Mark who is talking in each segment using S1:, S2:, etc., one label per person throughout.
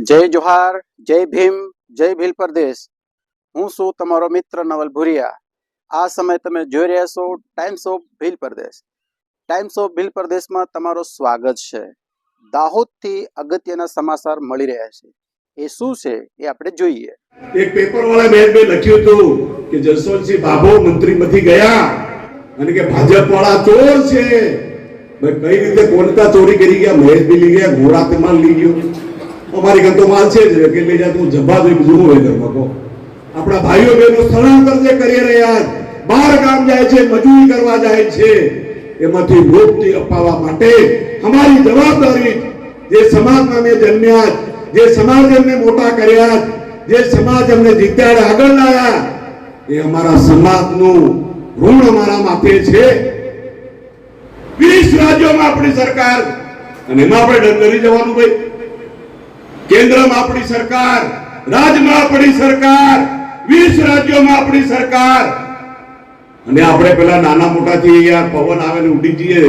S1: જય જોહાર, જય ભીમ, જય ભીલ પ્રદેશ। હું છું તમારો મિત્ર નવલ ભુરિયા। આ સમય તમે જોઈ રહ્યા છો times of Bhil Pradesh. Times of Bhil પ્રદેશમાં તમારું સ્વાગત છે। દાહોદથી અગત્યના સમાચાર મળી રહ્યા છે। એ શું છે એ આપણે જોઈએ।
S2: એક પેપર વાળા બેન લખ્યું હતું કે જસવંતસિંહ બાબો મંત્રીમાંથી ગયા અને કે ભાજપ વાળા ચોર છે। ભાઈ કઈ રીતે કોણતા ચોરી કરી ગયા? મહેશ બી લઈ ગયા, ઘોડા તે માલ લઈ ગયો। અમારી ઘર તો માલ છે જ કે લઈ જા તું જબ્બા જોઈ બીજું હોય ઘરમાં કહો। આપણા ભાઈઓ બહેનો સ્થળાંતર જે કરી રહ્યા બહાર ગામ જાય છે, મજૂરી કરવા જાય છે, એમાંથી મુક્તિ અપાવવા માટે અમારી જવાબદારી જે સમાજમાં મેં જન્મ્યા, જે સમાજ એમને મોટા કર્યા, જે સમાજ અમને જીત્યા આગળ લાવ્યા, એ અમારા સમાજનું ઋણ અમારા માથે છે। 20 રાજ્યોમાં આપણી સરકાર અને એમાં આપણે ડરી જવાનું ભાઈ? કેન્દ્રમાં આપણી સરકાર, રાજ્યમાં આપણી સરકાર, 20 રાજ્યોમાં આપણી સરકાર, અને આપણે પેલા નાના મોટા થી યાર પવન આવે ને ઉડી જઈએ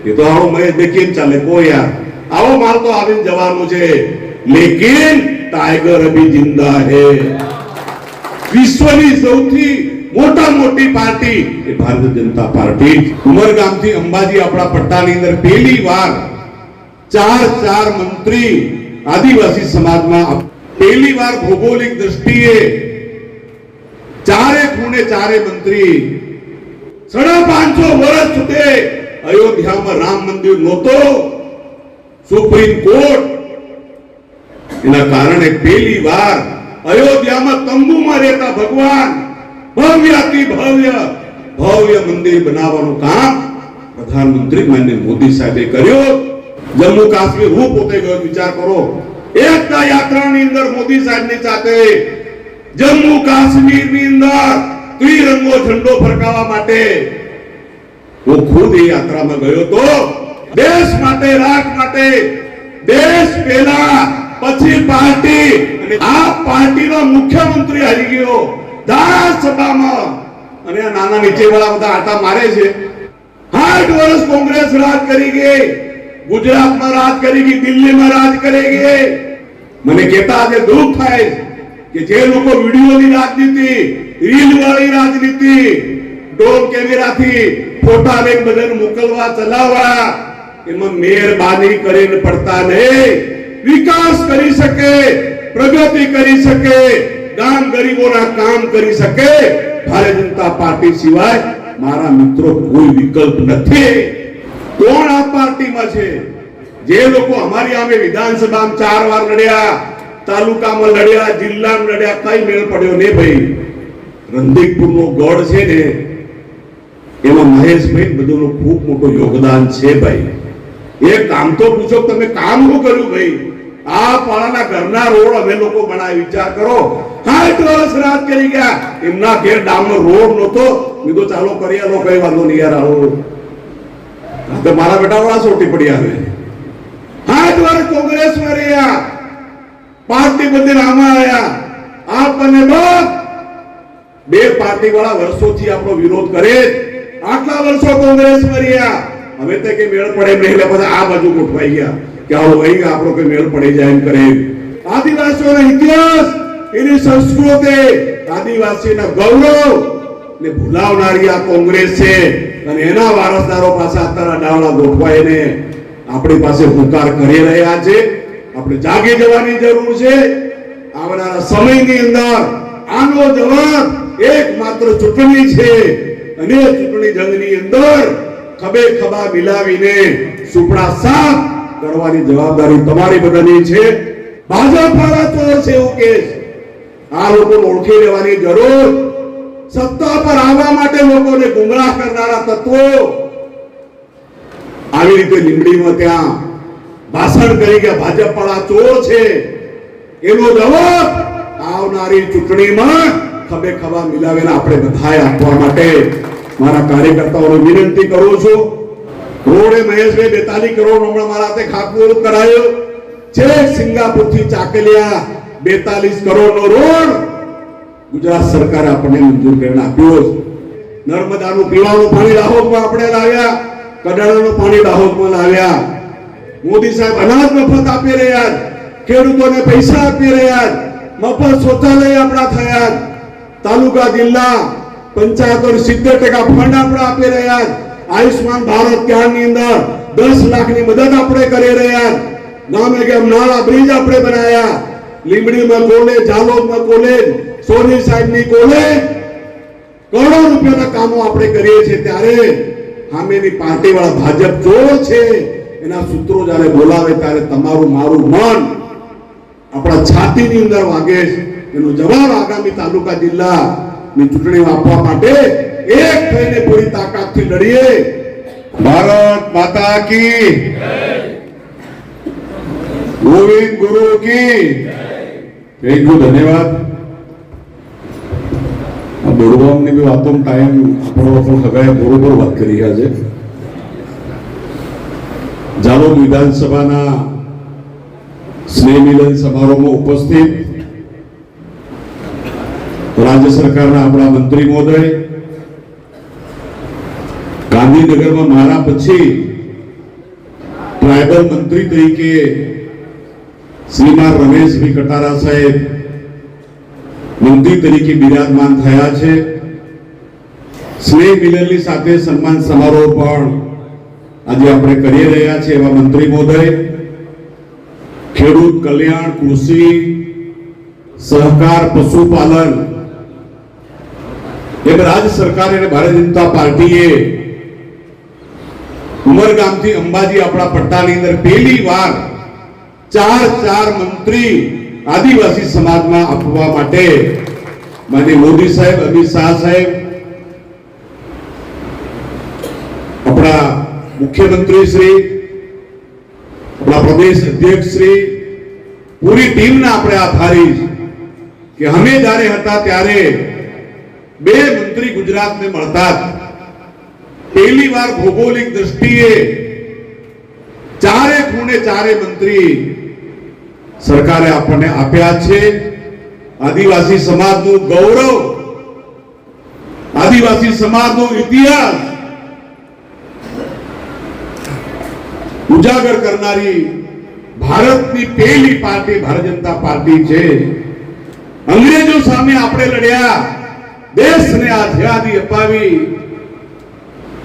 S2: એ તો આવો મેં દેખીને ચાલે કોઈ યાર આવો માલ તો આવીને જવાનું છે, લેકિન टाइगर अभी जिंदा है। विश्वनी सौथी मोटा मोटी पार्टी ए भारतीय जनता पार्टी। उमरगाम थी अंबाजी अपना पट्टानी अंदर पहली बार 4 मंत्री आदिवासी समाज में पहली बार भौगोलिक दृष्टिए चारे खूने चारे मंत्री 550 वर्ष सुधे अयोध्या में राम मंदिर नहोतो, सुप्रीम कोर्ट એના કારણે પહેલી વાર અયોધ્યામાં તંબુમાં રહેતા ભગવાન ભવ્યાતિ ભવ્ય મંદિર બનાવવાનું કામ પ્રધાનમંત્રી માનનીય મોદી સાહેબે કર્યો। જમ્મુ કાશ્મીર હું પોતે ગયો, વિચાર કરો, એકતા યાત્રાની અંદર મોદી સાહેબની સાથે જમ્મુ કાશ્મીરની અંદર ત્રિરંગો ઝંડો ફરકાવવા માટે હું ખુદ એ યાત્રામાં ગયો તો દેશ માટે, રાષ્ટ્ર માટે, દેશ પહેલા પછી પાર્ટી અને આ પાર્ટીનો મુખ્યમંત્રી હારી ગયો ધારાસભામાં અને આ નાના નીચેવાળા બધા આટા મારે છે। 8 વર્ષ કોંગ્રેસ રાજ કરી ગઈ, ગુજરાતમાં રાજ કરી ગઈ, દિલ્હીમાં રાજ કરી ગઈ। મને કહેતા આજે દુઃખ થાય કે જે લોકો વિડિયોની રાજનીતિ, રીલવાળી રાજનીતિ, ડ્રોન કેમેરાથી ફોટા લઈને બધાને મોકલવા ચલાવવા, એમાં મહેરબાની કરીને પડતા નહીં, विकास करी सके, प्रगति करी सके, गाम गरीबोना काम करी सके, भारतीय जनता पार्टी सिवाय मारा मित्रों कोई विकल्प नहीं। कोण आ पार्टी में छे? जे लोको हमारी आमे विधानसभा में 4 बार लड़्या, तालुका में लड़्या, जिला में लड़्या, कई मेल पड्यो ने भाई। रंधीकपुर नो गढ़ छे ने एमां महेश भाई बधुनो खूब मोटो योगदान छे भाई। एक काम तो पूछो तमे काम हो कर्યું भाई? आ पाळाना घरना रोड અમે લોકો બનાવી, વિચાર કરો 60 વર્ષ રાજ કરી ગયા, એમના ઘેર ડામર રોડ નહોતો, મે તો ચાલો કરી આલો, કઈ વાંધો નહીં યાર, આવો આ તો મારા બેટા વાળા સોટી પડી આવે। 60 વર્ષ કોંગ્રેસ માં રહ્યા, પાર્ટી બદલીને આમાં આયા, આપણને બસ બે પાર્ટી વાળા વર્ષોથી આપણો વિરોધ કરે, આટલા વર્ષો કોંગ્રેસ માં રહ્યા, હવે તે કે મેળ પડે નહીં એટલે પછી આ બાજુ ગોઠવાઈ ગયા કે આવો અહીં આપણો કે મેળ પડી જાય એમ કરે। આદિવાસીઓનો ઇતિહાસ, એની સંસ્કૃતિ, આદિવાસીના ગૌરવ ને ભૂલાવનારી આ કોંગ્રેસ છે અને એના વારસદારો પાસે અત્યારે ડાવડા ગોઠવાઈને આપણી પાસે હુંકાર કરી રહ્યા છે। આપણે જાગી જવાની જરૂર છે। આવનારા સમયની અંદર આનો જવાબ એકમાત્ર ચૂંટણી છે અને ચૂંટણી જંગની અંદર ખભે ખભા મિલાવીને સુપડા સાફ કરવાની જવાબદારી તમારી બધાની છે। ભાજપ વાળા ચોર છે એવું કે આ લોકોને ઓળખી લેવાની જરૂર। સત્તા પર આવવા માટે લોકોને ગુમરાહ કરનારા તત્વો આવી રીતે લીંબડીમાં ત્યાં ભાષણ કરી ગયા ભાજપ વાળા ચોર છે, એનો જવાબ આવનારી ચૂંટણીમાં ખભે ખભા મિલાવીને આપણે બધાએ આપવા માટે મારા કાર્યકર્તાઓને વિનંતી કરું છું। રોડે મહેશભાઈ 42 કરોડ હમણાં મારા હાથે ખાતમુહૂર્ત કરાયો છે। સિંગાપુર થી ચાકલિયા 42 કરોડ નો રોડ ગુજરાત સરકારે આપણને મંજૂર કરીને આપ્યો છે। નર્મદાનું પીવાનું પાણી દાહોદમાં આપણે લાવ્યા, કડાણાનું પાણી દાહોદમાં લાવ્યા। મોદી સાહેબ અનાજ મફત આપી રહ્યા, ખેડૂતોને પૈસા આપી રહ્યા, મફત શૌચાલય આપણા થયા, તાલુકા જિલ્લા પંચાયતોને 70% ફંડ આપણે આપી રહ્યા, આયુષ્માન ભારત કાર્ડની અંદર 10 લાખની મદદ આપણે કરી રહ્યા, ગામે ગામ નાળા બ્રિજ આપણે બનાવ્યા, લીંબડીમાં કોલેજ, જાલોદમાં કોલેજ, સોની સાહેબની કોલેજ, કરોડો રૂપિયાના કામો આપણે કરીએ છીએ. ત્યારે સામેની પાર્ટી વાળા ભાજપ જો છે એના સૂત્રો જ્યારે બોલાવે ત્યારે તમારું મારું મન આપણા છાતીની અંદર વાગે છે. એનો જવાબ આગામી તાલુકા જિલ્લાની ચૂંટણી આપવા માટે એક થઈને પૂરી તાકાતથી લડીએ. ભારત માતા કી જય, ગોવિંદ ગુરુ કી જય. થેન્ક યુ, ધન્યવાદ. આ બોરગામની બી વાતો ટાઈમ આપણો પણ સગાએ બરોબર વાત કરી રહ્યા છે. જાલોદ વિધાનસભાના સ્નેહ મિલન સમારોહમાં ઉપસ્થિત રાજ્ય સરકારના આપણા મંત્રી મહોદય, ગાંધીનગરમાં મારા પછી ટ્રાઇબલ મંત્રી તરીકે શ્રીમાન રમેશભાઈ કટારા સાહેબ મંત્રી તરીકે બિરાજમાન થયા છે. સ્નેહ મિલનની સાથે સન્માન સમારોહ પણ આજે આપણે કરી રહ્યા છીએ. એવા મંત્રી મહોદય, ખેડૂત કલ્યાણ, કૃષિ, સહકાર, પશુપાલન એમ રાજ્ય સરકાર અને ભારતીય જનતા પાર્ટીએ ઉમરગામથી અંબાજી આપણા પટ્ટાની અંદર પહેલી વાર 4 મંત્રી આદિવાસી સમાજમાં આપવા માટે માનનીય મોદી સાહેબ, અમિત શાહ સાહેબ, આપણા મુખ્યમંત્રી શ્રી, આપણા પ્રદેશ અધ્યક્ષ શ્રી, પૂરી ટીમના આપણે આભારી કે અમે જ્યારે હતા ત્યારે 2 મંત્રી ગુજરાતને મળતા. પહેલી વાર ભૌગોલિક દ્રષ્ટિએ ચારે ખૂણે 4 મંત્રી સરકારે આપણને આપ્યા છે. આદિવાસી સમાજનું ગૌરવ, આદિવાસી સમાજનો ઇતિહાસ ઉજાગર કરનારી ભારતની પહેલી પાર્ટી ભારતીય જનતા પાર્ટી છે. અંગ્રેજો સામે આપણે લડ્યા, દેશને આઝાદી અપાવી.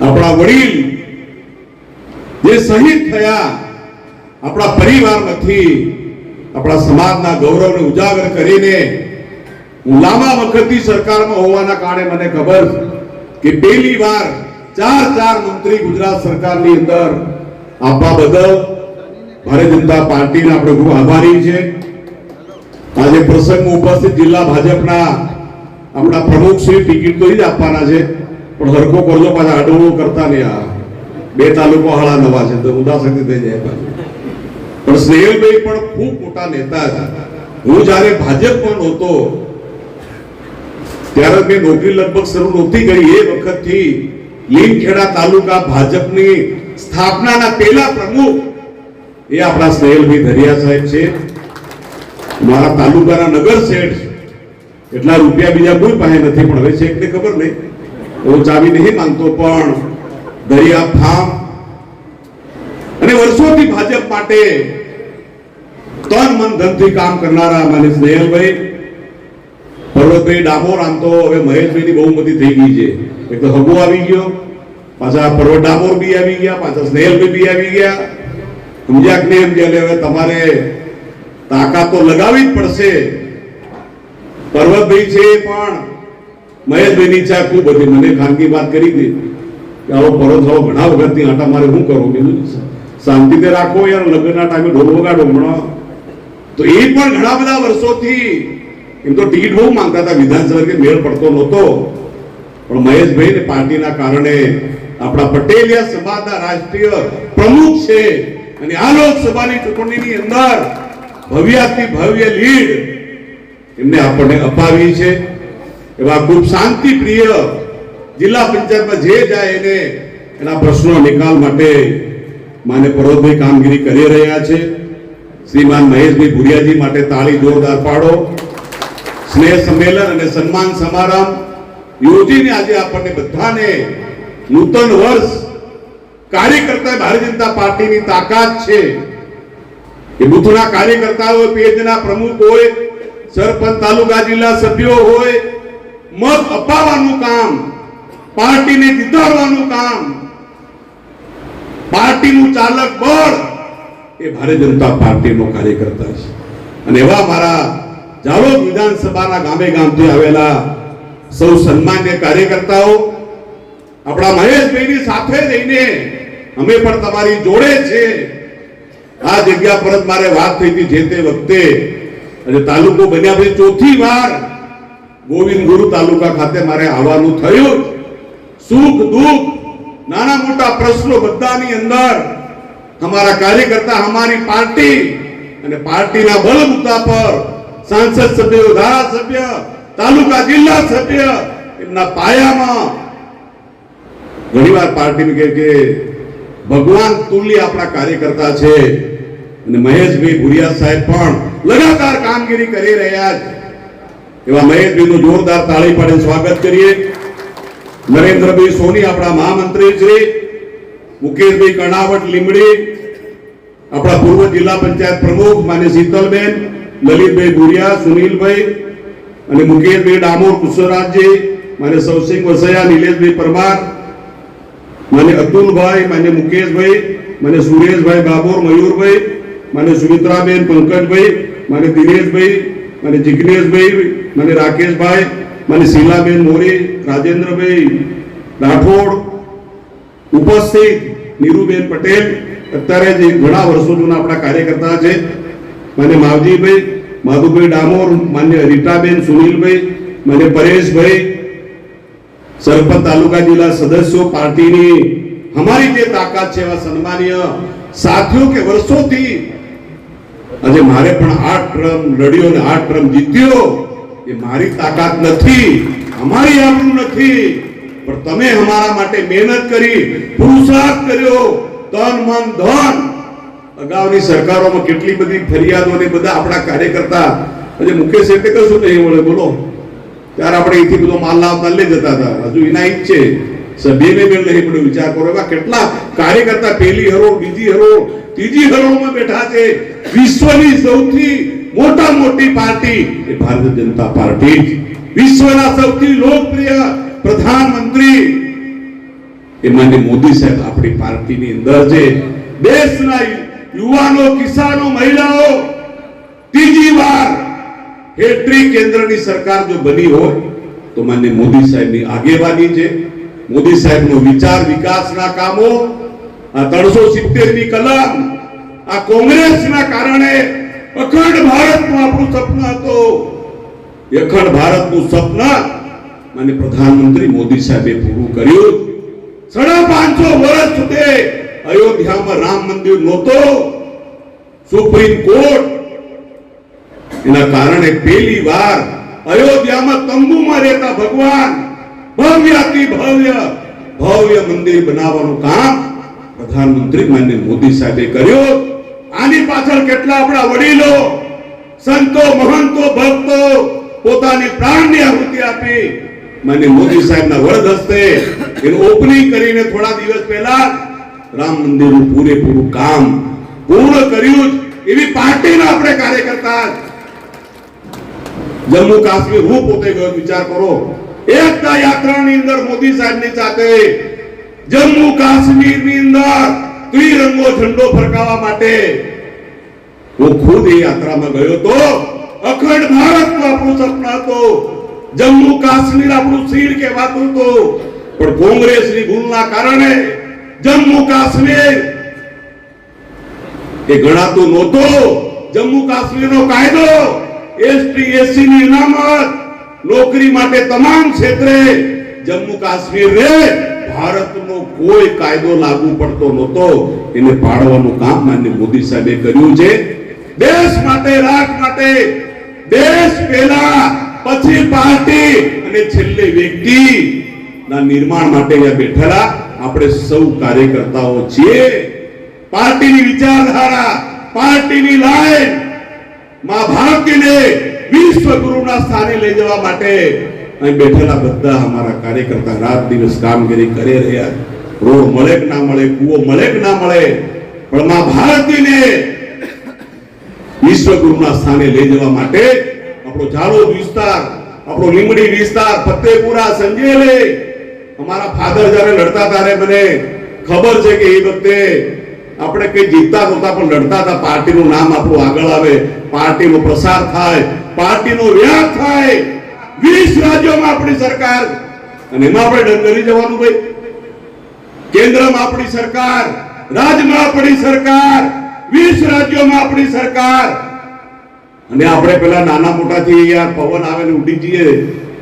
S2: આપણા વડીલ જે શહીદ થયા, આપણા પરિવારમાંથી આપણા સમાજના ગૌરવને ઉજાગર કરીને હું લાંબા વખતથી સરકારમાં હોવાના કારણે મને ખબર કે પહેલી વાર 4 મંત્રી ગુજરાત સરકારની અંદર આપવા બદલ ભારતીય જનતા પાર્ટીના આપણે ખૂબ આભારી છે. આજે પ્રસંગમાં ઉપસ્થિત જિલ્લા ભાજપના આપણા પ્રમુખ શ્રી ટિકિટ તો જ આપવાના છે, પણ હરકો કરજો પાછા આડોળો કરતા નહીં. આ 2 તાલુકો હાળા નવા છે તો ઉદાસી થઈ જાય પાછું. પણ સ્નેહલભાઈ પણ ખૂબ મોટા નેતા હતા. હું જ્યારે ભાજપમાં નહોતો ત્યારે મેં નોકરી લગભગ શરૂ નહોતી કરી એ વખતથી લીમખેડા તાલુકા ભાજપની સ્થાપનાના પહેલા પ્રમુખ એ આપણા સ્નેહલભાઈ ધરિયા સાહેબ છે. મારા તાલુકાના નગર શેઠ, એટલા રૂપિયા બીજા કોઈ પાસે નથી, પણ હવે શેઠને ખબર નહીં, હું ચાવી નહીં માંગતો, પણ દરિયા ફાર્મ અને વર્ષોથી ભાજપ માટે તન મન ધનથી કામ કરનારા માનીય સ્નેહલભાઈ, પર્વતભાઈ ડામોર. આમ તો હવે મહેશભાઈની બહુમતી થઈ ગઈ છે. એક તો હગો આવી ગયો, પાછા પર્વત ડામોર બી આવી ગયા, પાછા સ્નેહલભાઈ બી આવી ગયા. સમજ્યા કે નહીં સમજ્યા? હવે તમારે તાકાત તો લગાવવી જ પડશે. પર્વતભાઈ છે પણ મહેશભાઈની ઈચ્છા ખૂબ હતી. મને ખાનગી વાત કરી હતી કે આવો પર્વત આવો ઘણા વખતથી આટા મારે શું કરવું, બીજું શાંતિથી રાખો યાર, લગ્નના ટાઈમે ઢોલ વગાડો હમણાં. તો એ પણ ઘણા બધા વર્ષોથી એમ તો ટિકિટ બહુ માંગતા હતા, વિધાનસભા કે મેળ પડતો નહોતો, પણ મહેશભાઈ ને પાર્ટીના કારણે આપણા પટેલિયા સમાજના રાષ્ટ્રીય પ્રમુખ છે અને આ લોકસભાની ચૂંટણીની અંદર ભવ્યાથી ભવ્ય લીડ એમને આપણને અપાવી છે. એવા ખૂબ શાંતિ પ્રિય જિલ્લા પંચાયતમાં જે જાય એને એના પ્રશ્નો નિકાલ માટે માને પર્વતભાઈ કામગીરી કરી રહ્યા છે. શ્રીમાન મહેશભાઈ ભુરિયાજી માટે તાળી જોરદાર પાડો. સ્નેહ સંમેલન અને સન્માન સમારંભ યોજીને આજે આપણને બધાને નૂતન વર્ષ કાર્યકર્તા ભારતીય જનતા પાર્ટીની તાકાત છે એ બુથના કાર્યકર્તાઓ, પેજના પ્રમુખ હોય, સરપંચ, તાલુકા જિલ્લા સભ્યો હોય, મત અપાવવાનું કામ, પાર્ટીને જીતાડવાનું કામ, પાર્ટીનું ચાલક બળ એ ભારતીય જનતા પાર્ટીનો કાર્યકર્તા છે. અને એવા મારા જાલોદ વિધાનસભાના ગામે ગામથી આવેલા સૌ સન્માન્ય કાર્યકર્તાઓ, આપણા મહેશભાઈની સાથે રહીને અમે પણ તમારી જોડે છે. આ જગ્યા પર મારે વાત થઈ હતી જે તે વખતે, અને તાલુકો બન્યા પછી ચોથી વાર ગોવિંદ ગુરુ તાલુકા ખાતે મારે આવવાનું થયું. સુખ દુઃખ, નાના મોટા પ્રશ્નો બધાની અંદર हमारा कार्यकर्ता, हमारी पार्टी અને પાર્ટીના બળ મુદ્દા પર સાંસદ સભ્યો, ધારાસભ્ય, તાલુકા જિલ્લા સભ્ય એમના પાયામાં ઘણીવાર પાર્ટી કહે કે ભગવાન તુલ્ય આપણા કાર્યકર્તા છે. અને મહેશભાઈ ભુરિયા સાહેબ પણ લગાતાર કામગીરી કરી રહ્યા છે. એવા મહેશભાઈનું જોરદાર તાળી પાડીને સ્વાગત કરીએ. નરેન્દ્રભાઈ સોની આપણા મહામંત્રી શ્રી, મુકેશભાઈ કર્ણાવટ લીમડી, આપણા પૂર્વ જિલ્લા પંચાયત પ્રમુખ માન્ય શીતલબેન, લલિતભાઈ ભુરિયા, સુનિલભાઈ અને મુકેશભાઈ ડામોર, કુશરાજજી, માન્ય સૌસિંહ વસૈયા, નિલેશભાઈ પરમાર, માન્ય અતુલભાઈ, માન્ય મુકેશભાઈ, માન્ય સુરેશભાઈ બાબોર, મયુરભાઈ, માન્ય સુમિત્રાબેન, પંકજભાઈ, માન્ય દિનેશભાઈ, માન્ય જિગ્નેશભાઈ, માન્ય રાકેશભાઈ, માન્ય શીલાબેન મોરી, રાજેન્દ્રભાઈ રાઠોડ, ઉપસ્થિત નીરુબેન પટેલ, અત્યારે જે ઘણા વર્ષો જૂના આપણા કાર્યકર્તા છે, માન્ય માવજીભાઈ, માધુભાઈ ડામોર, માન્ય રીટાબેન, સુનિલભાઈ, માન્ય પરેશભાઈ, સરપંચ, તાલુકા જિલ્લા સદસ્યો, પાર્ટીની हमारी જે તાકાત છે એવા સન્માનીય સાથીઓ કે વર્ષોથી આજે મારે પણ 8 ટર્મ લડ્યો ને 8 ટર્મ જીત્યો. એ મારી તાકાત નથી, અમારી આબરૂ નથી, પણ તમે અમારા માટે મહેનત કરી, પુરુષાર્થ કર્યો, તન મન ધન. અગાઉની સરકારોમાં કેટલી બધી ફરિયાદો ને બધા આપણા કાર્યકર્તા, આજે મુકેશ એટલે કશું નહીં મળે બોલો, ત્યારે આપણે અહીંથી બધો માલ લાવતા લઈ જતા હતા. હજુ એના ઈ જ છે, સભ્યને મેળ નહીં પડ્યો. વિચાર કરો એવા કેટલા કાર્યકર્તા પહેલી હરોળ, બીજી હરોળ, ત્રીજી હરોળમાં બેઠા છે. વિશ્વની સૌથી મોટી પાર્ટી એ ભારતીય જનતા પાર્ટી, વિશ્વના સૌથી લોકપ્રિય પ્રધાનમંત્રી એ માન્ય મોદી સાહેબ આપણી પાર્ટીની અંદર છે. દેશના યુવાનો, કિસાનો, મહિલાઓ ત્રીજી વાર હેટ્રિક કેન્દ્રની સરકાર જો બની હોય તો માન્ય મોદી સાહેબની આગેવાની છે. મોદી સાહેબનો વિચાર, વિકાસના કામો, આ 370 ની કલમ, આ કોંગ્રેસના કારણે અખંડ ભારતનું આપણું સપનું હતું. અખંડ ભારતનું સપના માન્ય પ્રધાનમંત્રી મોદી સાહેબે પૂરું કર્યું. 550 વર્ષ સુધી અયોધ્યામાં રામ મંદિર નહોતો. સુપ્રીમ કોર્ટ એના કારણે પહેલી વાર અયોધ્યામાં તંબુમાં રહેતા ભગવાન ભવ્યાતિ ભવ્ય મંદિર બનાવવાનું કામ પ્રધાનમંત્રી માન્ય મોદી સાહેબે કર્યું. આની પાછળ કેટલા આપણા વડીલો, સંતો, મહંતો, ભક્તો પોતાની પ્રાણની આહુતિ આપી માન્ય મોદી સાહેબના વરદ હસ્તે એનું ઓપનિંગ કરીને થોડા દિવસ પહેલા રામ મંદિરનું પૂરેપૂરું કામ પૂર્ણ કર્યું. એવી પાર્ટીના આપણે કાર્યકર્તા. જમ્મુ કાશ્મીર હું પોતે ગયો, વિચાર કરો, એકતા યાત્રાની અંદર મોદી સાહેબની સાથે જમ્મુ કાશ્મીરની અંદર ત્રિરંગો ઝંડો ફરકાવવા માટે હું ખુદ એ યાત્રામાં ગયો તો. અખંડ ભારતનું આપણું સપનું હતું. જમ્મુ કાશ્મીર આપણું શીર કહેવાતું હતું, પણ કોંગ્રેસની ભૂલના કારણે જમ્મુ કાશ્મીર એ ગણાતું નહોતું. જમ્મુ કાશ્મીરનો કાયદો, એસટી એસસી ની અનામત, નોકરી માટે તમામ ક્ષેત્રે જમ્મુ કાશ્મીર રે ભારતનો કોઈ કાયદો લાગુ પડતો નહોતો. એને પાડવાનું કામ માન્ય મોદી સાહેબે કર્યું છે. દેશ માટે, રાષ્ટ્ર માટે, દેશ પહેલા, પછી પાર્ટી અને છેલ્લે વ્યક્તિ ના નિર્માણ માટે અહીંયા બેઠેલા આપણે સૌ કાર્યકર્તાઓ છીએ. પાર્ટીની વિચારધારા, પાર્ટીની લાઈન માં ભારતીને વિશ્વગુરુના સ્થાને લઈ જવા માટે અહીં બેઠેલા બધા અમારા કાર્યકર્તા રાત દિવસ કામગીરી કરી રહ્યા. રોડ મળે કે ના મળે, કૂવો મળે કે ના મળે, પણ માં ભારતીને વિશ્વગુરુના સ્થાને લઈ જવા માટે આપણો ઝાલોદ વિસ્તાર, આપણો લીંબડી વિસ્તાર, ફતેપુરા, સંજેલે, અમારા ફાધર જ્યારે લડતા ત્યારે મને ખબર છે કે એ વખતે આપણે કઈ જીતતા નહોતા પણ લડતા હતા. પાર્ટીનું નામ આપણું આગળ આવે, પાર્ટીનો પ્રસાર થાય, પાર્ટીનો વ્યાપ થાય. 20 રાજ્યોમાં આપણી સરકાર, અને એમાં આપણે ડંગરી જવાનું ભાઈ. કેન્દ્રમાં આપણી સરકાર, રાજ્યમાં આપણી સરકાર, 20 રાજ્યોમાં આપણી સરકાર. અને આપણે પેલા નાના મોટાથી યાર પવન આવે ને ઉડી જઈએ,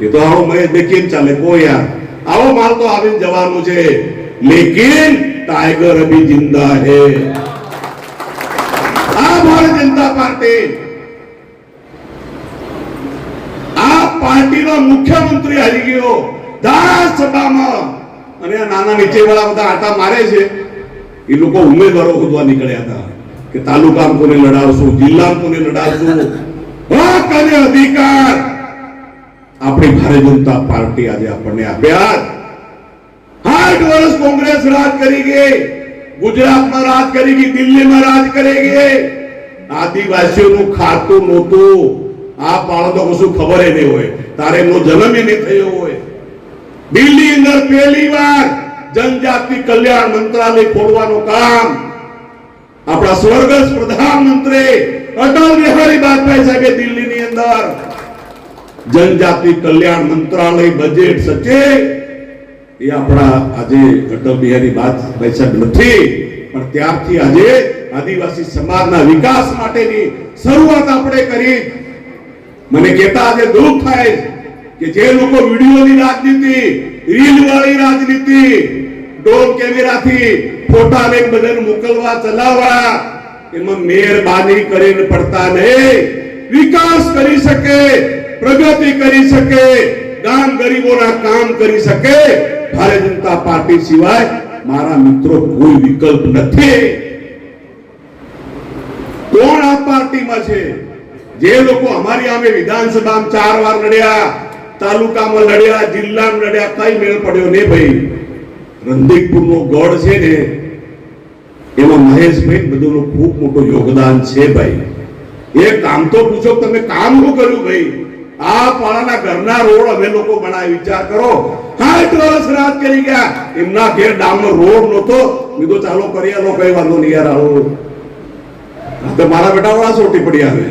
S2: એ તો આવો મેં દેખીને ચાલે કોઈ યાર આવો માલ તો આવીને જવાનું છે. લેકિન टाइगर अभी जिंदा है. આ ભારતીય જનતા પાર્ટી, આ પાર્ટીનો મુખ્યમંત્રી હારી ગયો ધારાસભામાં, અને આ નાના નીચેવાળા બધા આટા મારે છે. એ લોકો ઉમેદવારો શોધવા નીકળ્યા હતા કે તાલુકામાં કોને લડાવશું, જિલ્લામાં કોને લડાવશું. હક અને અધિકાર આપણી ભારતીય જનતા પાર્ટી આજે આપણને આપ્યા. 8 વર્ષ કોંગ્રેસ રાજ કરી ગઈ, ગુજરાતમાં રાજ કરી ગઈ, દિલ્હીમાં રાજ કરી ગઈ. આદિવાસીઓનું ખાતું નહોતું. આ પાળો તો કશું ખબર નહીં હોય, તારે એમનો જન્મ નહીં થયો હોય. દિલ્હી અંદર પહેલી વાર જનજાતિ કલ્યાણ મંત્રાલય ખોલવાનું કામ આપણા સ્વર્ગસ્થ પ્રધાનમંત્રી અટલ બિહારી વાજપેયી સાહેબે દિલ્હીની અંદર જનજાતિ કલ્યાણ મંત્રાલય બજેટ સચિવ એ આપણા આજે અટલ બિહારી વાજપેયી સાહેબ નથી, પણ ત્યારથી આજે આદિવાસી સમાજના વિકાસ માટેની શરૂઆત આપણે કરી. મને કહેતા આજે દુઃખ થાય કે જે લોકો વિડિયોની રાજનીતિ, રીલ વાળી રાજનીતિ, ડ્રોન કેમેરાથી ફોટા લઈને બધાને મોકલવા ચલાવવા, એમાં મહેરબાની કરીને પડતા નહીં. વિકાસ કરી શકે, પ્રગતિ કરી શકે, ગામ ગરીબોના કામ કરી શકે, ભારતીય જનતા પાર્ટી સિવાય મારા મિત્રો કોઈ વિકલ્પ નથી. કોણ આ પાર્ટીમાં છે? જે લોકો અમારી આમે વિધાનસભામાં 4 વાર લડ્યા, તાલુકામાં લડ્યા, જિલ્લામાં લડ્યા, કઈ મેળ પડ્યો ને ભાઈ. રંધીકપુરનો ગઢ છે ને એમાં મહેશભાઈ બધુંનું ખૂબ મોટું યોગદાન છે ભાઈ. એ કામ તો પૂછો, તમે કામ શું કર્યું ભાઈ? આ પાળાના ઘરના રોડ અમે લોકો બનાવી, વિચાર કરો. 60 વર્ષ રાજ કરી ગયા, એમના ઘેર ડામર રોડ નહોતો. મેં તો ચાલો કરી આલો, કઈ વાંધો નહીં યાર. આવો તો મારા બેટા વાળા સોટી પડી આવે.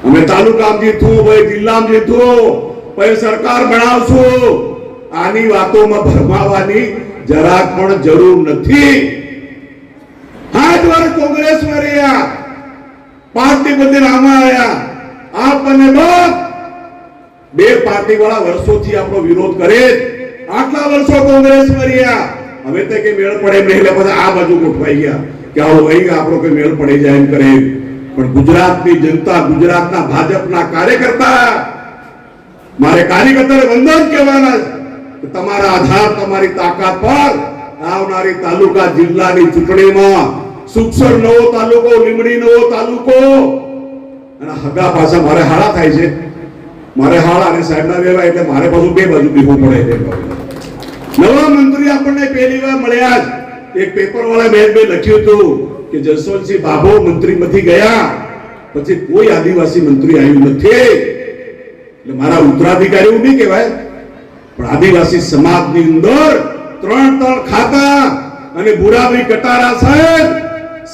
S2: અમે તાલુકામાં જીતું ભાઈ, જિલ્લામાં જીતું, પછી સરકાર બનાવશું. આની વાતોમાં ભરમાવાની જરાક પણ જરૂર નથી. 8 વર્ષ કોંગ્રેસમાં રહ્યા, પાર્ટી બદલીને આમાં આવ્યા. આપણને બે પાર્ટી વાળા વર્ષોથી આપણો વિરોધ કરે, આટલા વર્ષો કોંગ્રેસમાં રહ્યા. હવે તે કે મેળ પડે નહીં, એટલે પછી આ બાજુ ગોઠવાઈ ગયા કે આવો અહીં આપણો કે મેળ પડી જાય એમ કરે. પણ ગુજરાતની જનતા, ગુજરાતના ભાજપના કાર્યકર્તા, મારે કાર્યકર્તાને વંદન કહેવાના છે. તમારા આધાર, તમારી તાકાત પર આવનારી તાલુકા જિલ્લાની ચૂંટણીમાં સુખસર નવો તાલુકો, લીંબડી નવો તાલુકો, અને હગા પાછા મારે હાળા થાય છે. મારે હાળા અને સાહેબના વેવા એટલે મારે પાછું બે બાજુ બેહવું પડે. નવા મંત્રી આપણને પહેલી વાર મળ્યા જ. એક પેપર વાળા મેં લખ્યું હતું કે જસવંતસિંહ બાબો મંત્રીમાંથી ગયા પછી કોઈ આદિવાસી મંત્રી આવ્યું નથી. એટલે મારા ઉત્તરાધિકારી એવું નહીં કહેવાય, પણ આદિવાસી સમાજની અંદર 3 ખાતા અને ભુરાભાઈ કટારા સાહેબ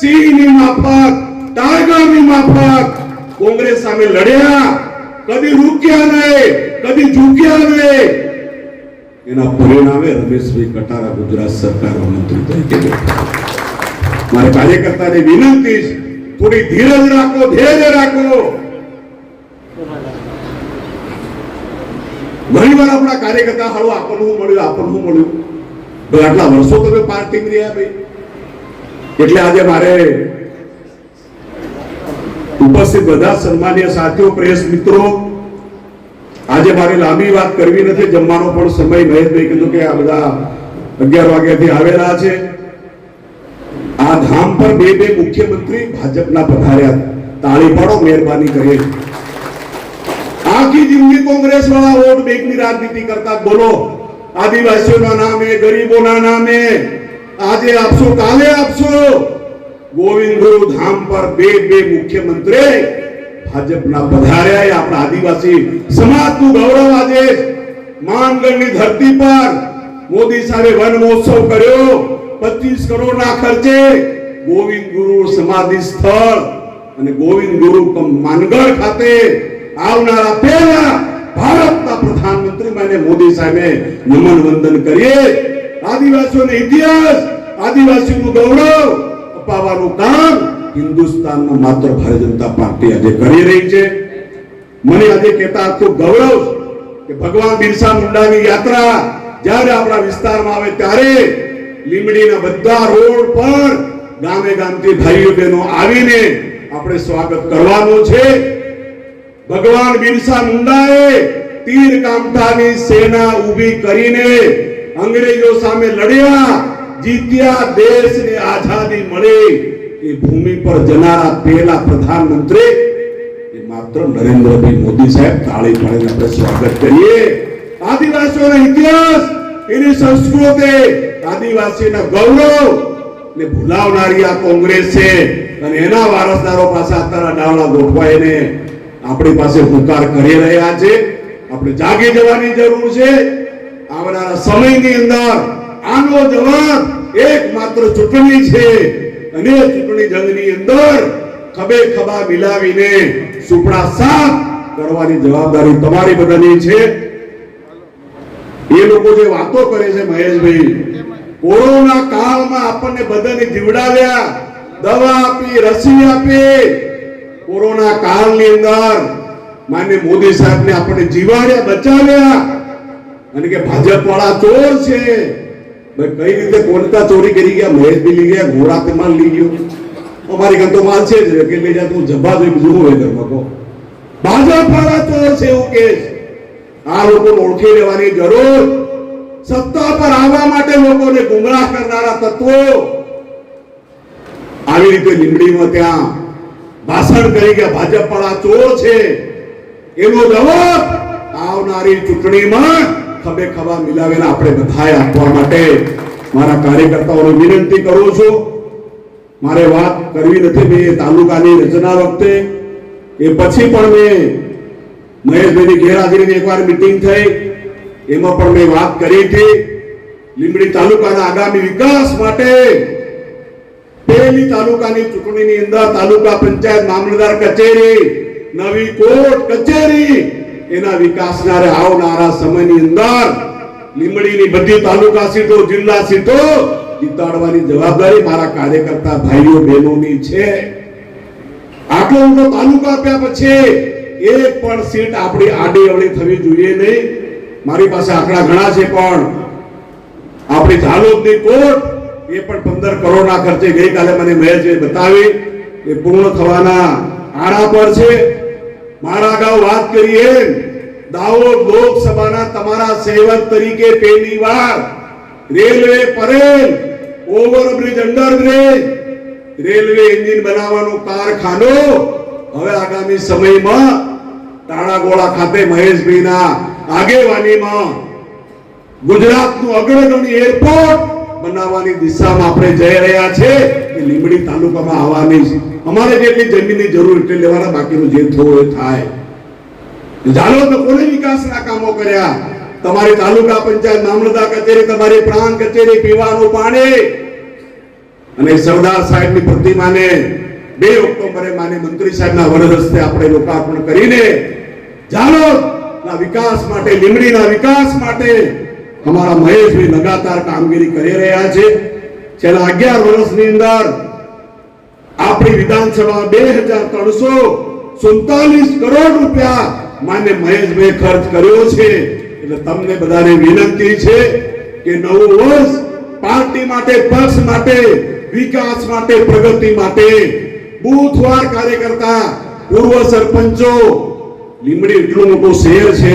S2: સિંહની માફક, ટાઈગરની માફક કોંગ્રેસ સામે લડ્યા, કદી રૂક્યા નહીં, કદી ઝૂક્યા નહીં. એના પરિણામે રમેશભાઈ કટારા ગુજરાત સરકારના મંત્રી તરીકે બેઠા. મારે કાર્યકર્તાને વિનંતી છે, થોડી ધીરજ રાખો, ધૈર્ય રાખો. ઘણીવાર આપણા કાર્યકર્તા હાલો આપણને શું મળ્યું, આપણને શું મળ્યું. આટલા વર્ષો તમે પાર્ટીમાં રહ્યા ભાઈ. એટલે આજે મારે ઉપસ્થિત બધા સન્માનીય સાથીઓ, પ્રેસ મિત્રો, આજે મારે લાંબી વાત કરવી નથી, જમવાનો પણ સમય. મહેશભાઈ કીધું કે આ બધા 11 વાગ્યાથી આવેલા છે. આ ધામ પર બે મુખ્યમંત્રી ભાજપના પધાર્યા. તાળી પાડો મહેરબાની કરી. આખી જિંદગી કોંગ્રેસ વાળા વોટ બેંકની રાજનીતિ કરતા. બોલો, આદિવાસીઓના નામે, ગરીબોના નામે આજે આપશો, કાલે આપશો. ગોવિંદ ગુરુ ધામ પર બે મુખ્યમંત્રી ભાજપના પધાર્યા. એ આપણા આદિવાસી સમાજનું ગૌરવ. આજે માનગઢની ધરતી પર મોદી સાહેબે વન મહોત્સવ કર્યો 25 કરોડના ખર્ચે. ગોવિંદ ગુરુ સમાધિ સ્થળ અને ગોવિંદ ગુરુ માનગઢ ખાતે આવનારા પહેલા ભારતના પ્રધાનમંત્રી માનનીય મોદી સાહેબે નમન વંદન કરીએ. આદિવાસીઓનો ઇતિહાસ, આદિવાસીઓનું ગૌરવ અપાવવાનું કામ હિન્દુસ્તાનમાં માત્ર ભારતીય જનતા પાર્ટી આજે કરી રહી છે. મને આજે કહેતા ખૂબ ગૌરવ કે ભગવાન બિરસા મુંડાની યાત્રા જ્યારે આપણા વિસ્તારમાં આવે ત્યારે લીંબડીના બધા રોડ પર ગામે ગામથી ભાઈઓ બહેનો આવીને આપણે સ્વાગત કરવાનું છે. ભગવાન બિરસા મુંડાએ તીર કામઠાની સેના ઊભી કરીને અંગ્રેજો સામે લડ્યા, જીત્યા, દેશને આઝાદી મળી. એ ભૂમિ પર જનારા પહેલા પ્રધાનમંત્રી એ માત્ર નરેન્દ્રભાઈ મોદી સાહેબ. તાળી પાડીને આપણે સ્વાગત કરીએ. આદિવાસીઓનો ઇતિહાસ, એની સંસ્કૃતિ, આદિવાસીના ગૌરવ ને ભૂલાવનારી આ કોંગ્રેસ છે અને એના વારસદારો પાસે અત્યારે ડાવડા ગોઠવાઈને આપણી પાસે હુંકાર કરી રહ્યા છે. આપણે જાગી જવાની જરૂર છે. આવનારા સમયની અંદર આનો જવાબ એકમાત્ર ચૂંટણી છે અને ચૂંટણી જંગની અંદર ખભે ખભા મિલાવીને સુપડા સાફ કરવાની જવાબદારી તમારી બધાની છે. એ લોકો જે વાતો કરે છે મહેશભાઈ, કોરોના કાળમાં આપણને બધાને જીવડાવ્યા, દવા આપી, રસી આપી. કોરોના કાળની અંદર માનનીય મોદી સાહેબને આપણને જીવાડ્યા, બચાવ્યા. અને કે ભાજપ વાળા ચોર છે. ભાઈ કઈ રીતે કોણતા ચોરી કરી ગયા? મહેશભાઈ લઈ ગયા, ઘોડા તે માલ લઈ ગયો. અમારી ઘર તો માલ છે જ કે લઈ જાય. તું જબ્બા જોઈ બીજું હોય ઘરમાં કહો. ભાજપ વાળા ચોર છે એવું કે આ લોકોને ઓળખી લેવાની જરૂર. સત્તા પર આવવા માટે લોકોને ગુમરાહ કરનારા તત્વો આવી રીતે લીંબડીમાં ત્યાં ભાષણ કરી ગયા ભાજપ વાળા ચોર છે. એનો જવાબ આવનારી ચૂંટણીમાં ખભે ખભા મિલાવીને આપણે બધાએ આપવા માટે મારા કાર્યકર્તાઓને વિનંતી કરું છું. મારે વાત કરવી નથી. મેં તાલુકાની રચના વખતે એ પછી પણ મેં મહેશભાઈની ગેરહાજરીની એકવાર મીટિંગ થઈ, એમાં પણ મેં વાત કરી હતી. લીંબડી તાલુકાના આગામી વિકાસ માટે પહેલી તાલુકાની ચૂંટણીની અંદર તાલુકા પંચાયત મામલતદાર કચેરી, નવી કોર્ટ કચેરી, એના વિકાસના આવનારા સમયની અંદર લીંબડીની બધી તાલુકા સીટો, જિલ્લા સીટો જીતાડવાની જવાબદારી મારા કાર્યકર્તા ભાઈઓ બહેનોની છે. આટલો મોટો તાલુકા આપ્યા પછી એક પણ સીટ આપણી આડી અવળી થવી જોઈએ નહીં. મારી પાસે આંકડા ઘણા છે, પણ આપણી ઝાલોદની કોર્ટ એ પણ 15 કરોડના ખર્ચે ગઈકાલે મને મહેશે બતાવી એ પૂર્ણ થવાના આરા પર છે. મારા અગાઉ વાત કરીએ, દાહોદ લોકસભાના તમારા સેવક તરીકે પહેલી વાર railway Parel, overbridge, underbridge, railway engine બનાવવાનું કારખાનું હવે આગામી સમયમાં તાળાગોળા ખાતે મહેશભાઈના આગેવાનીમાં ગુજરાતનું અગ્રગણી એરપોર્ટ બનાવવાની દિશામાં આપણે જઈ રહ્યા છે. કે લીંબડી તાલુકામાં આવવાની અમારે જેટલી જમીનની જરૂર એટલે લેવાના, બાકીનું જે થવું એ થાય. ઝાલોદમાં કોને વિકાસના કામો કર્યા? તમારી તાલુકા પંચાયત મામલતદાર કચેરી, તમારી પ્રાંત કચેરી, પીવાનું પાણી અને સરદાર સાહેબની પ્રતિમાને 2 ઓક્ટોબરે માનનીય મંત્રી સાહેબના વરદ હસ્તે આપણે લોકાર્પણ કરીને ઝાલોદના વિકાસ માટે, લીંબડીના વિકાસ માટે અમારા મહેશભાઈ લગાતાર કામગીરી કરી રહ્યા છે. છેલ્લા 11 વર્ષની અંદર આપણી વિધાનસભા 2347 કરોડ રૂપિયા માન્ય મહેશભાઈ ખર્ચ કર્યો છે. એટલે તમને બધાને વિનંતી છે કે નવું વર્ષ પાર્ટી માટે, પક્ષ માટે, વિકાસ માટે, પ્રગતિ માટે બુથવાર કાર્યકર્તા, પૂર્વ સરપંચો, લીંબડી એટલું મોટું શહેર છે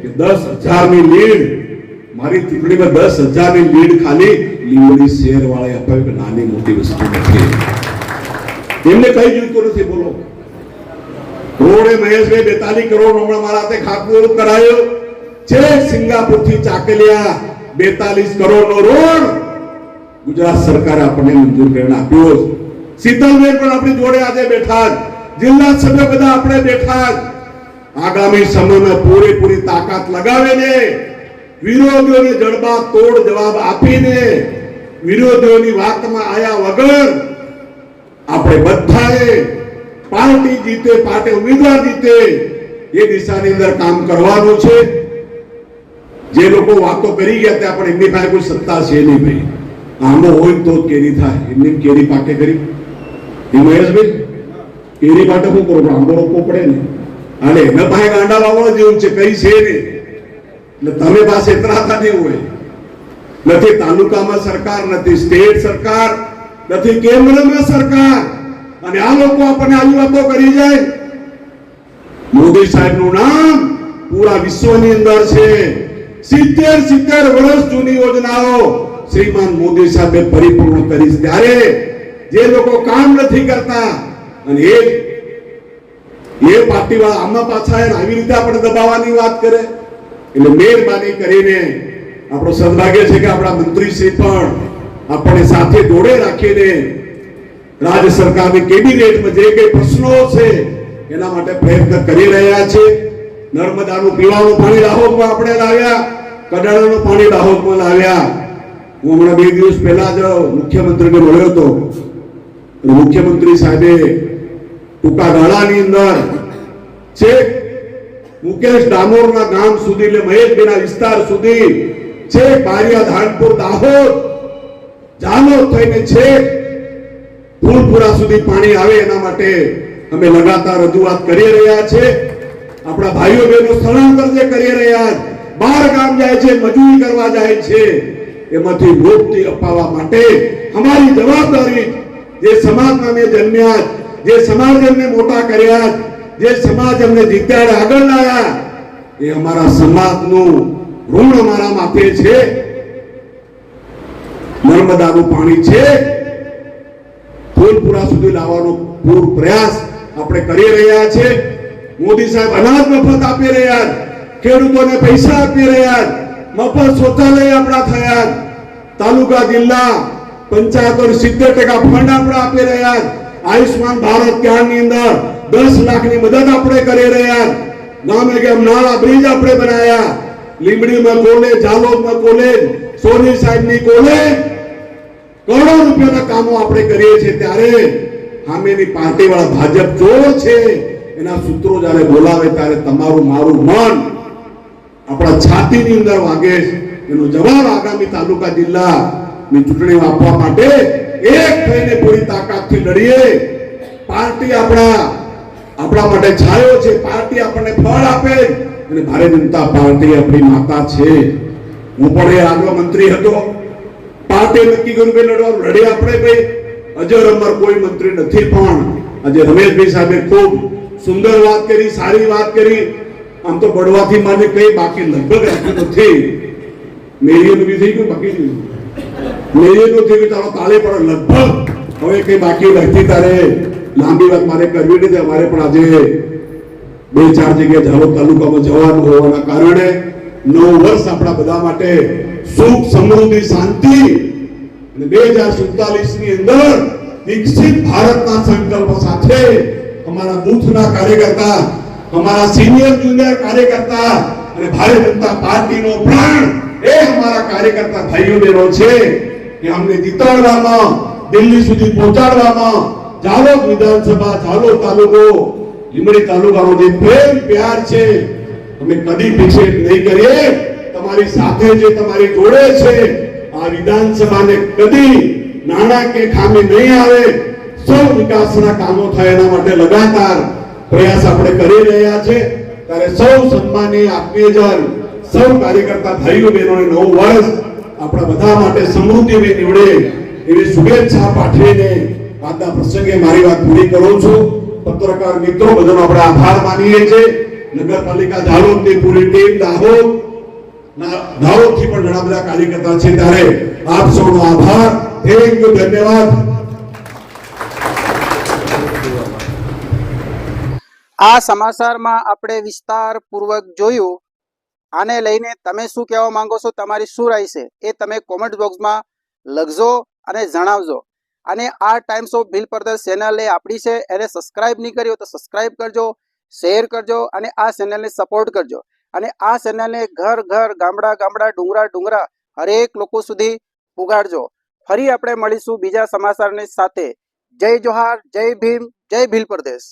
S2: કે 10,000 ની લીડ, મારી ચૂંટણીમાં 10,000 ની લીડ ખાલી લીંબડી શહેર વાળા અપાવી. નાની મોટી વસ્તુ નથી. એમને કઈ જોઈતું નથી. બોલો, રોડે મહેશભાઈ 42 કરોડ હમણાં મારા હાથે ખાતમુહૂર્ત કરાયો છે. સિંગાપુર થી ચાકલિયા 42 કરોડ નો રોડ ગુજરાત સરકારે આપણને મંજૂર કરીને આપ્યો. શીતલબેન પણ આપણી જોડે આજે બેઠા જ, જિલ્લા સભ્ય બધા આપણે બેઠા જ. આગામી સમયમાં પૂરેપૂરી તાકાત લગાવીને વિરોધીઓને જડબા તોડ જવાબ આપીને વિરોધીઓની વાતમાં આયા વગર આપણે બધાએ પાર્ટી જીતે, પાર્ટી ઉમેદવાર જીતે એ દિશાની અંદર કામ કરવાનું છે. જે લોકો વાતો કરી ગયા ત્યાં પણ એમની પાસે કોઈ સત્તા છે નહીં ભાઈ. આંબો હોય તો જ કેરી થાય, એમની કેરી પાકે કરી એ મહેશભાઈ કેરી માટે શું કરો, આંબો રોપવો પડે ને. અને એના પાસે ગાંડા વાવવા જેવું છે, કઈ છે નહીં. એટલે તમે પાસે એતરાતા નહીં હોય. નથી તાલુકામાં સરકાર, નથી સ્ટેટ સરકાર, નથી કેન્દ્રમાં સરકાર, અને આ લોકો આપણને આવી વાતો કરી જાય. મોદી સાહેબનું નામ પૂરા વિશ્વની અંદર છે. 70 વર્ષ જૂની યોજનાઓ શ્રીમાન મોદી સાહેબે પરિપૂર્ણ કરી. ત્યારે જે લોકો કામ નથી કરતા અને એ પાર્ટી વાળા આમાં પાછા આવી રીતે આપણે દબાવવાની વાત કરે. એટલે મહેરબાની કરીને આપણો સદભાગ્ય છે કે આપણા મંત્રી શ્રી પણ આપણને સાથે જોડે રાખીને રાજ્ય સરકારની કેબિનેટમાં જે કઈ પ્રશ્નો છે એના માટે પ્રયત્ન કરી રહ્યા છે. નર્મદાનું પીવાનું પાણી દાહોદમાં આપણે લાવ્યા, કડાણાનું પાણી દાહોદમાં લાવ્યા. હું હમણાં 2 દિવસ પહેલા જ મુખ્યમંત્રીને મળ્યો હતો. મુખ્યમંત્રી સાહેબે ટૂંકા ગાળાની અંદર છે મુકેશ ડામોરના ગામ સુધી, એટલે મહેશભાઈના વિસ્તાર સુધી છે બારિયા ધાનપુર દાહોદ જાલોદ થઈને છે ફૂલપુરા સુધી પાણી આવે એના માટે અમે લગાતાર રજૂઆત કરી રહ્યા છે. આપણા ભાઈઓ બહેનો સ્થળાંતર જે કરી રહ્યા છે, બહાર ગામ જાય છે, મજૂરી કરવા જાય છે, એમાંથી મુક્તિ અપાવવા માટે અમારી જવાબદારી, જે સમાજમાં મેં જન્મ્યા, જે સમાજ અમને મોટા કર્યા, જે સમાજ અમને જીત્યા આગળ લાયા, એ અમારા સમાજનું ઋણ અમારા માથે છે. નર્મદાનું પાણી છે ફૂલપુરા સુધી લાવવાનો પૂરો પ્રયાસ આપણે કરી રહ્યા છે. મોદી સાહેબ અનાજ મફત આપી રહ્યા, ખેડૂતોને પૈસા આપી રહ્યા, મફત શૌચાલય આપણા થયા, તાલુકા જિલ્લા પંચાયતો 70% ફંડ આપણે આપી રહ્યા, આયુષ્માન ભારત કાર્ડની અંદર 10 લાખની મદદ આપણે કરી રહ્યા, ગામે ગામ નાળા બ્રિજ આપણે બનાવ્યા, લીંબડીમાં કોલેજ, જાલોદમાં કોલેજ, સોની સાહેબની કોલેજ, કરોડો રૂપિયાના કામો આપણે કરીએ છીએ. ત્યારે સામેની પાર્ટી વાળા ભાજપ ચોર છે, એના સૂત્રો જ્યારે બોલાવે ત્યારે તમારું મારું મન આપણા છાતીની અંદર વાગે. એનો જવાબ આગામી તાલુકા જિલ્લાની ચૂંટણી આપવા માટે એક થઈને પૂરી તાકાતથી લડીએ. પાર્ટી આપણા માટે છાયો છે, પાર્ટી આપણને ફળ આપે, અને ભારતીય જનતા પાર્ટી આપણી માતા છે. હું પણ એ આગળ મંત્રી હતો, પાર્ટી નક્કી કર્યું કે લડવાનું, લડે આપણે ભાઈ. અજર અમર કોઈ મંત્રી નથી, પણ આજે રમેશભાઈ સાહેબે ખૂબ સુંદર વાત કરી, સારી વાત કરી. આમ તો બળવાથી મને કઈ બાકી લગભગ રાખ્યું નથી. મેરીનું બી થઈ ગયું, બાકી મેરીનું થઈ ગયું, ચાલો તાળી પડે લગભગ. હવે કઈ બાકી નથી. તારે લાંબી વાત મારે કરવી નથી. અમારે પણ આજે 2-4 જગ્યાએ જાલોદ તાલુકામાં જવાનું હોવાના કારણે 9 વર્ષ આપણા બધા માટે સુખ, સમૃદ્ધિ, શાંતિ અને 2047 ની અંદર વિકસિત ભારતના સંકલ્પ સાથે અમારા બૂથના કાર્યકર્તા, અમારા સિનિયર જુનિયર કાર્યકર્તા અને ભારતીય જનતા પાર્ટીનો પ્રાણ એ અમારા કાર્યકર્તા ભાઈઓ બહેનો છે કે અમને જીતાડવામાં, દિલ્હી સુધી પહોંચાડવામાં, જાલોદ વિધાનસભા, જાલોદ તાલુકો, લીંબડી તાલુકાનો જે પ્રેમ પ્યાર છે અમે કદી વિક્ષેપ નહીં કરીએ. તમારી સાથે છે, તમારી જોડે છે. આ વિધાનસભાને કદી નાણાં કે ખામી નહીં આવે, સૌ વિકાસના કામો થાય એના માટે લગાતાર પ્રયાસ આપણે કરી રહ્યા છે. ત્યારે સૌ સન્માનીય આત્મીયજન, સૌ કાર્યકર્તા ભાઈઓ બહેનોને 9 વર્ષ આપણા બધા માટે સમૃદ્ધિમય નીવડે એવી શુભેચ્છા પાઠવીને આજના પ્રસંગે મારી વાત પૂરી કરું છું. પત્રકાર મિત્રો બધાનો આપણે આભાર માનીએ છીએ. નગરપાલિકા જાલોદની પૂરી ટીમ, દાહોદથી પણ ઘણા બધા કાર્યકર્તા છે. ત્યારે આપ સૌનો આભાર, થેન્ક યુ, ધન્યવાદ.
S1: આ સમાચારમાં આપણે વિસ્તારપૂર્વક જોયું. આને લઈને તમે શું કહેવા માંગો છો, તમારી શું રાય છે એ તમે કોમેન્ટ બોક્સમાં લખજો અને જણાવજો. અને આ ટાઈમ્સ ઓફ ભીલ પરદેશ ચેનલ એ આપણી છે, એને સબસ્ક્રાઇબ નહીં કરી હોય તો સબસ્ક્રાઇબ કરજો, શેર કરજો અને આ ચેનલને સપોર્ટ કરજો. અને આ ચેનલને ઘર ઘર, ગામડા ગામડા, ડુંગરા ડુંગરા હરેક લોકો સુધી પુગાડજો. ફરી આપણે મળીશું બીજા સમાચારની સાથે. જય જોહાર, જય ભીમ, જય ભીલ પરદેશ.